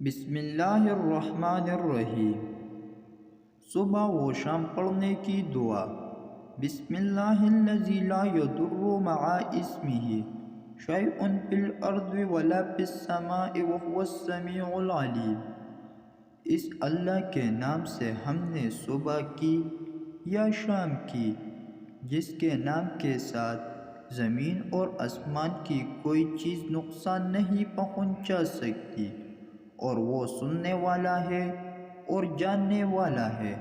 بسم اللہ الرحمن الرحیم۔ صبح و شام پڑھنے کی دعا۔ بسم اللہ الذی لا یضر مع اسمہ شیء فی الارض ولا فی السماء وہو السمیع العلیم۔ اس اللہ کے نام سے ہم نے صبح کی یا شام کی، جس کے نام کے ساتھ زمین اور آسمان کی کوئی چیز نقصان نہیں پہنچا سکتی، اور وہ سننے والا ہے اور جاننے والا ہے۔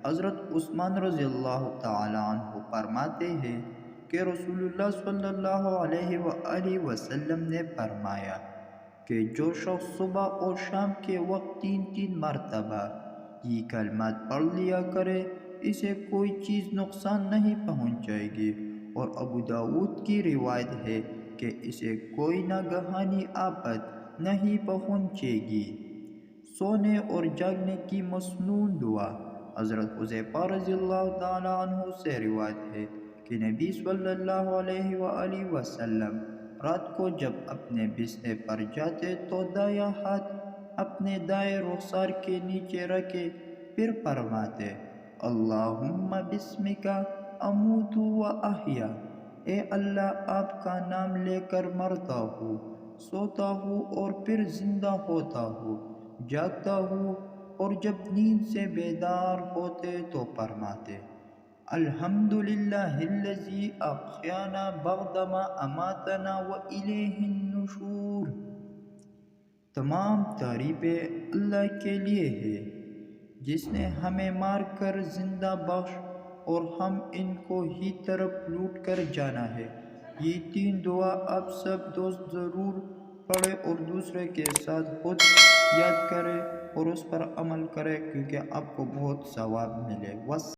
حضرت عثمان رضی اللہ تعالی عنہ فرماتے ہیں کہ رسول اللہ صلی اللہ علیہ وآلہ وسلم نے فرمایا کہ جو شخص صبح اور شام کے وقت 3 مرتبہ یہ کلمات پڑھ لیا کرے، اسے کوئی چیز نقصان نہیں پہنچائے گی، اور ابو داؤد کی روایت ہے کہ اسے کوئی ناگہانی آفت نہیں پہنچے گی۔ سونے اور جاگنے کی مصنون دعا۔ حضرت حذیفہ رضی اللہ تعالی عنہ سے روایت ہے کہ نبی صلی اللہ علیہ وآلہ وسلم رات کو جب اپنے بستر پر جاتے تو دایاں ہاتھ اپنے دائیں رخسار کے نیچے رکھے، پھر فرماتے: اللہم بسمک اموت و احیا۔ اے اللہ، آپ کا نام لے کر مرتا ہوں، سوتا ہوں اور پھر زندہ ہوتا ہوں، جاگتا ہوں اور جب نیند سے بیدار ہوتے تو فرماتے: الحمدللہ الذی احیانا بعدما اماتنا والیہ النشور۔ تمام تعریفیں اللہ کے لیے ہے جس نے ہمیں مار کر زندہ بخش اور ہم ان کو ہی طرف لوٹ کر جانا ہے۔ یہ 3 دعا آپ سب دوست ضرور پڑھیں اور دوسرے کے ساتھ خود یاد کریں اور اس پر عمل کریں، کیونکہ آپ کو بہت ثواب ملے۔